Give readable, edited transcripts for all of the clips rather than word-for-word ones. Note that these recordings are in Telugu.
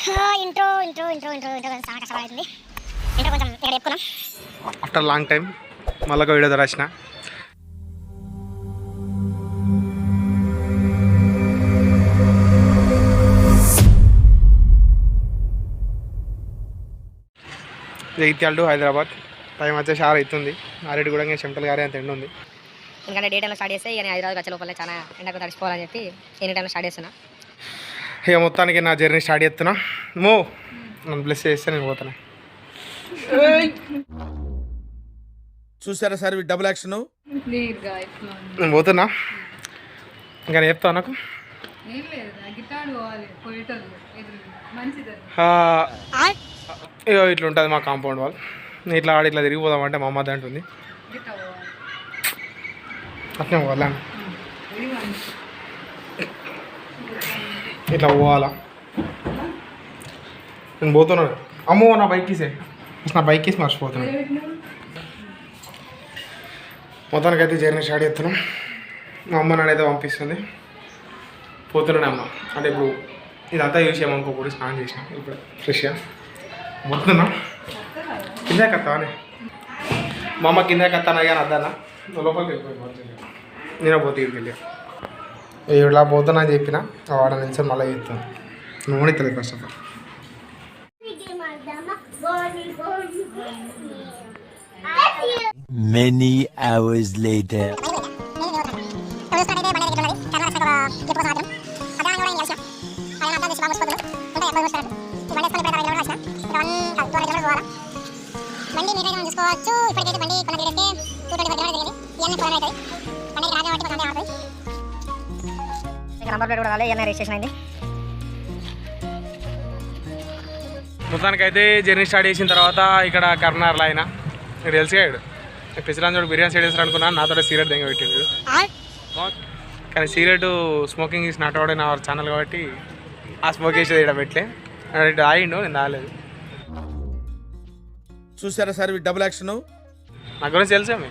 ఇంట్రో చాలా కష్టపడుతుంది. ఇంట్రో కొంచెం ఇక్కడ చెప్పుకున్నాం. ఆఫ్టర్ లాంగ్ టైం మళ్ళీ ఒక వీడియో రాసిన. జగిత్యాల టు హైదరాబాద్. టైం వచ్చేసి 6 అవుతుంది. 6 కూడా చెమటలు గారే అంత ఎండ ఉంది. ఎందుకంటే డే టైంలో స్టార్ట్ చేస్తే ఇక హైదరాబాద్ వచ్చే లోపల చాలా ఎండకు తడిచిపోవాలని చెప్పి ఎనీ టైంలో స్టార్ట్ చేస్తున్నా. ఇక మొత్తానికి నా జర్నీ స్టార్ట్ చేస్తున్నా. నన్ను బ్లెస్ చేస్తే నేను పోతున్నా. చూసారా సార్ డబుల్ యాక్షన్. నేను పోతున్నా. ఇంకా నేను చెప్తాను నాకు ఇక ఇట్లా ఉంటుంది మా కాంపౌండ్ వాల్. ఇట్లా ఆడి ఇట్లా తిరిగిపోదామంటే మా అమ్మ అంటుంది అట్నే పోవాలని. ఇట్లా పోవాలా. నేను పోతున్నాను. అమ్మో నా బైక్ తీసే మర్చిపోతున్నాను. మొత్తానికి అయితే జర్నీ స్టార్ట్ చేస్తున్నాం. మా అమ్మ నాడైతే పంపిస్తుంది. పోతున్నానే అమ్మ. అంటే ఇప్పుడు ఇదంతా యూజ్ చేయమనుకోకూడదు. స్నానం చేసిన ఇప్పుడు ఫ్రెష్గా పోతున్నా. కింద కత్తానే మా అమ్మ కింద కత్తానా కానీ అద్దన్నా లోపలికి వెళ్ళిపోయి నేను పోతే వెళ్ళి ఇలా పోతున్నా అని చెప్పిన వాడ నుంచి మళ్ళీ చెప్తాను. నూనె తెలియదు first of all. Many hours later. Number plate కూడా రాలే, రిజిస్ట్రేషన్ అయింది. మొత్తానికి అయితే జర్నీ స్టార్ట్ చేసిన తర్వాత ఇక్కడ కర్నార్లో అయినా ఇక్కడ తెలిసిగాడు పిసిరాంజోడు బిర్యానీ సైడ్ వేస్తారు అనుకున్నాను. నాతో సిగరెట్ దెంగ పెట్టిండు. కానీ cigarette smoking is not out in our channel కాబట్టి ఆ స్మోక్ వేసేది ఇక్కడ పెట్టలే. ఇటు ఆగిండు, నేను తాగలేదు. చూసారా సార్ డబుల్ యాక్షన్. నా గురించి తెలిసే మీ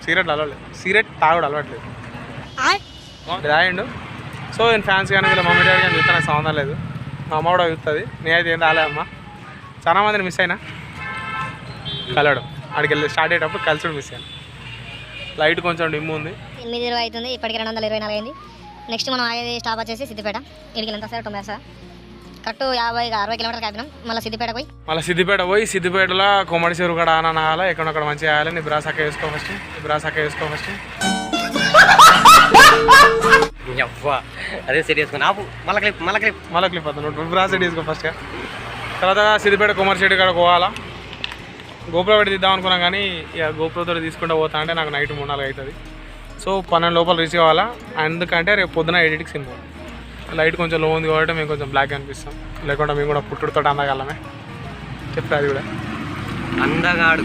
సిగరెట్లు అలవలేదు. సిగరెట్ తాగుడు అలవాట్లేదు. తాగిండు. సో నేను ఫ్యాన్స్ కానీ వీళ్ళ మమ్మీ డాడీ కానీ చూస్తే నాకు సంబంధం లేదు. మా అమ్మ కూడా చూస్తుంది. నేనైతే ఏం తాగలే అమ్మ. చాలా మందిని మిస్ అయినా కలవడం. అక్కడికి వెళ్ళి స్టార్ట్ అయ్యేటప్పుడు కలిసి మిస్ అయ్యాను. లైట్ కొంచెం డిమ్ ఉంది. 8:20 అవుతుంది. ఇప్పటికి 224 అయింది. నెక్స్ట్ మనం ఆగేది స్టాప్ వచ్చేసి సిద్దిపేట. ఇక్కడికి ఎంత సార్ 9 సార్ కరెక్ట్ 50-60 కిలోమీటర్లు కాపినాం. మళ్ళీ సిద్దిపేట పోయి సిద్దిపేటలో కొమ్మడి చెరువు కూడా ఆనాలి. ఎక్కడొక్కడ మంచిగా ఆయాలి. నీ బ్రాసక్క వేసుకో ఫస్ట్. అదే సీరియస్ మళ్ళీ క్లిప్ అవుతుంది. బ్రాస్ సెట్ వేసుకో ఫస్ట్గా. తర్వాత సిద్దిపేట కొమ్మడి చెరువు కాడ పోవాలా. గోప్రో పెట్టి తీద్దాం అనుకున్నాం కానీ ఇక గోప్రోతో తీసుకుంటూ పోతా అంటే నాకు నైట్ 3-4 అవుతుంది. సో 12 లోపల రీచ్ కావాలా. ఎందుకంటే రేపు పొద్దున ఎడిట్కి సినిమా లైట్ కొంచెం లో ఉంది కాబట్టి మేము కొంచెం బ్లాక్ అనిపిస్తాం. లేకుండా మేము కూడా పుట్టుడితో అందగలమే. చెప్తా అది కూడా అందగాడు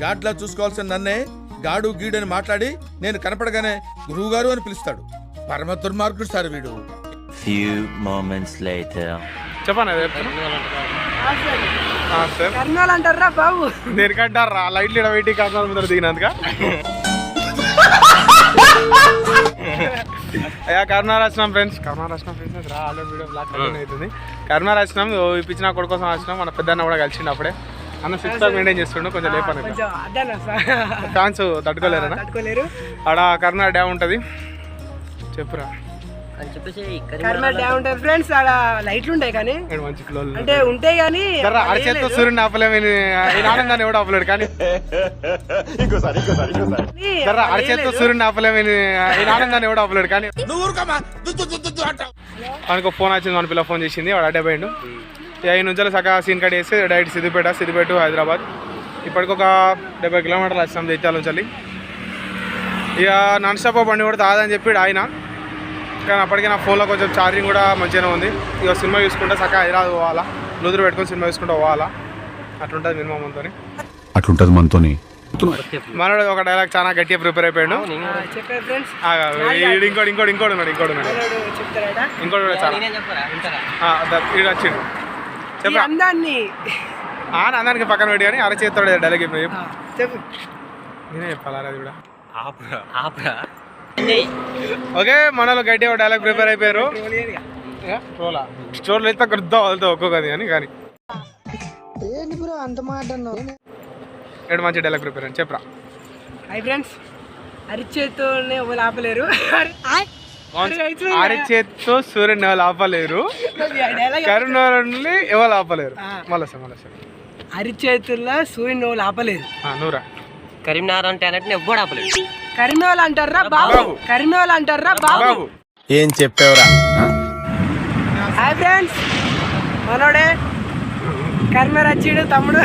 గాడ్లా చూసుకోవాల్సిన నన్నే గాడు గీడు అని మాట్లాడి నేను కనపడగానే గురువు గారు అని పిలుస్తాడు. పరమ దుర్మార్గుడు సార్ వీడు. Few moments later. చెప్పాను కర్నూలు అంటారా బాబు? దేనికంటారా లైట్లు ఇక్కడ పెట్టి కర్నూలు ముందర దిగినందుగా. అయ్యా కర్నూలు వచ్చినాం ఫ్రెండ్స్. ఆల్రెడీ వీడియో బ్లాక్ అవుతుంది. కర్నూలు వచ్చినాం. ఇప్పించిన కొడుకు కోసం వచ్చినాం. మన పెద్దన్న కూడా కలిసిండు అప్పుడే. అన్న 6 ప్యాక్ మెయింటైన్ చేస్తుండు. కొంచెం లేపని ఫ్యాన్స్ తట్టుకోలేరు. ఆడ కర్నూలు డ్యామ్ ఉంటుంది. చెప్పురా కర్నూలు డ్యామ్ ఉంటాయి ఫ్రెండ్స్. ఆడ లైట్లు ఉంటాయి కానీ మంచి ఫ్లోలు అంటే ఉంటాయి కానీ అరచేత్తో సూర్యుని ఆపలేము. ఈ ఆనందాన్ని ఎవడు ఆపలేడు కానీ అరచేత్తో సూర్యుని ఆపలేము. ఈ ఆనందాన్ని ఎవడు ఆపలేడు కానీ మనకు ఫోన్ వచ్చింది. మన పిల్ల ఫోన్ చేసింది. వాడు అడ్డే పోయిండు. ఈ నుంచి సగా సీన్ కట్ చేసి డైరెక్ట్ సిద్దిపేట హైదరాబాద్. ఇప్పటికొక 70 కిలోమీటర్లు వచ్చినాం జైత్యాల నుంచి. ఇక నాన్ స్టాప్ బండి కూడా తాగదని చెప్పి ఆయన. కానీ అప్పటికే నా ఫోన్లో కొంచెం ఛార్జింగ్ కూడా మంచిగానే ఉంది. ఇక సినిమా చూసుకుంటే సగా హైదరాబాద్ పోవాలా. నూదురు పెట్టుకొని సినిమా చూసుకుంటూ పోవాలా. అట్లుంటుంది మినిమం మనతోని. మనోడు ఒక డైలాగ్ చాలా గట్టిగా ప్రిపేర్ అయిపోయాడు. ఇంకోటి ఉన్నాడు. ఇంకోటి వచ్చిండు. చెప్పా అందానికి పక్కన పెట్టి కానీ అరచేస్తాడు డైలాగ్ చెప్పు. నేనే చెప్పాలా అది కూడా. ఓకే మనలో గట్టిగా డైలాగ్ ప్రిపేర్ అయిపోయారు. స్టోర్లో అయితే కొద్దా వెళ్తావు ఒక్కొక్కది కానీ ఏడు మంచి డైలాగ్ ప్రిపేర్ అని చెప్పరా. హై ఫ్రెండ్స్, అరిచేతోనే ఎవరు ఆపలేరు. అరిచేత్తో సూర్యుని ఎవరు ఆపలేరు, కరుణాన్ని ఎవరు ఆపలేరు. మళ్ళీ సార్ అరిచేతుల్లో సూర్యుని ఎవరు ఆపలేరు. నూరా కరీంనగర్ అంటే అన్నట్టు ఎవ్వడు ఆపలేదు. కరిమేవాళ్ళు అంటారా బాబు, కరిమేవాళ్ళు అంటారా బాబు. ఏం చెప్పావురా? హాయ్ ఫ్రెండ్స్, మనోడే కరిమేర వచ్చిడు తమ్ముడు.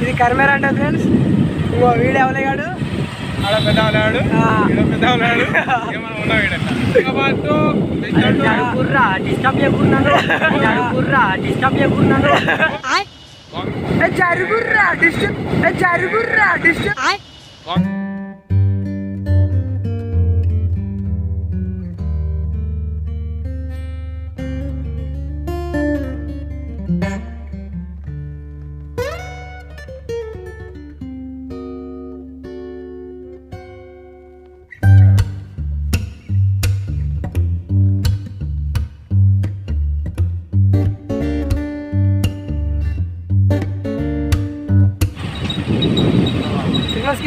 ఇది కరిమేర అంట ఫ్రెండ్స్. వీడు ఎవలేగాడు జరుగుర్రా డిస్టర్బ్.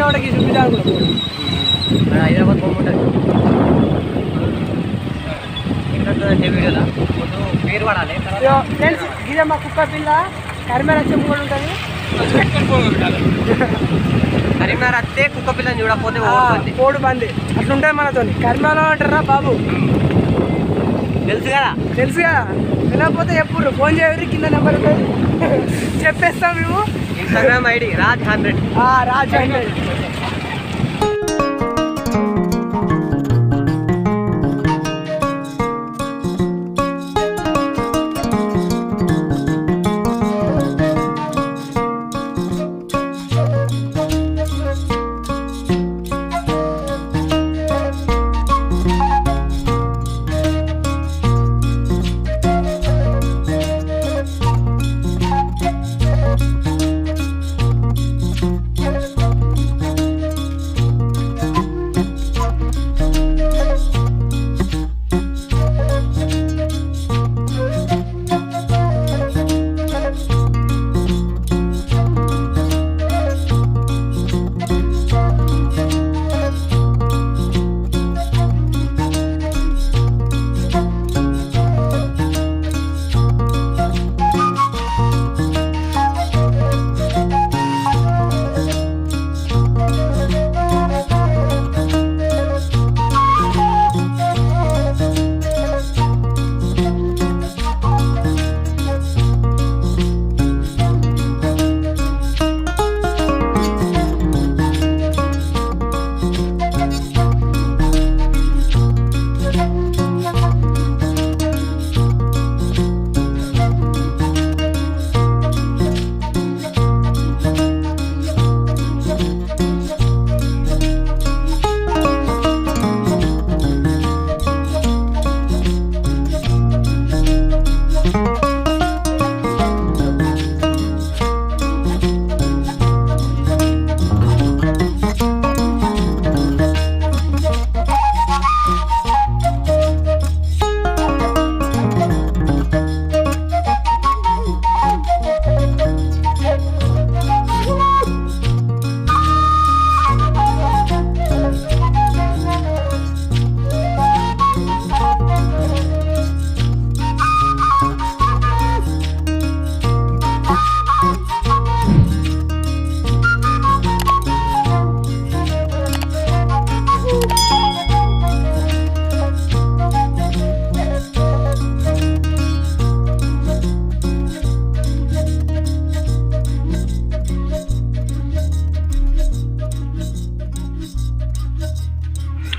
వాడికి చూపిద్దాం హైదరాబాద్ పోమంటారు వీడియోలో పేరు పడాలి. ఫ్రెండ్స్, ఇదే మా కుక్క పిల్ల కరిమేర చెంపు కూడా ఉంటుంది. కరీంనగర్ అత్తే కుక్క పిల్లని చూడకపోతే కోడు బంది అట్లుంటుంది మనతో. కరిమేర అంటారా బాబు, తెలుసు కదా. వెళ్ళకపోతే ఎప్పుడు ఫోన్ చేయరు, కింద నెంబర్ ఉంటుంది, చెప్పేస్తాం మేము. Instagram ID Raj 100. రాజ్ 100.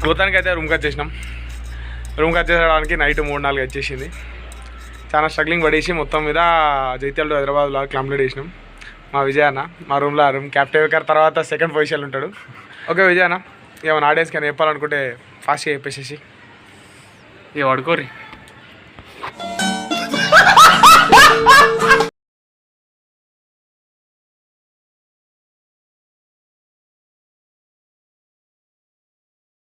మొత్తానికి అయితే రూమ్కి వచ్చేసినాం. రూమ్కి వచ్చేసడానికి నైట్ 3-4 వచ్చేసింది. చాలా స్ట్రగ్లింగ్ పడేసి మొత్తం మీద జైత్యాల టు హైదరాబాద్లో కంప్లీట్ చేసినాం. మా విజయ్ అన్న మా రూమ్లో రూమ్ క్యాప్టెన్ తర్వాత సెకండ్ పొజిషన్లో ఉంటాడు. ఓకే విజయ్ అన్న, ఏమైనా ఆడియన్స్కి అని చెప్పాలనుకుంటే ఫాస్ట్గా చెప్పేసేసి ఇక పడుకోరి.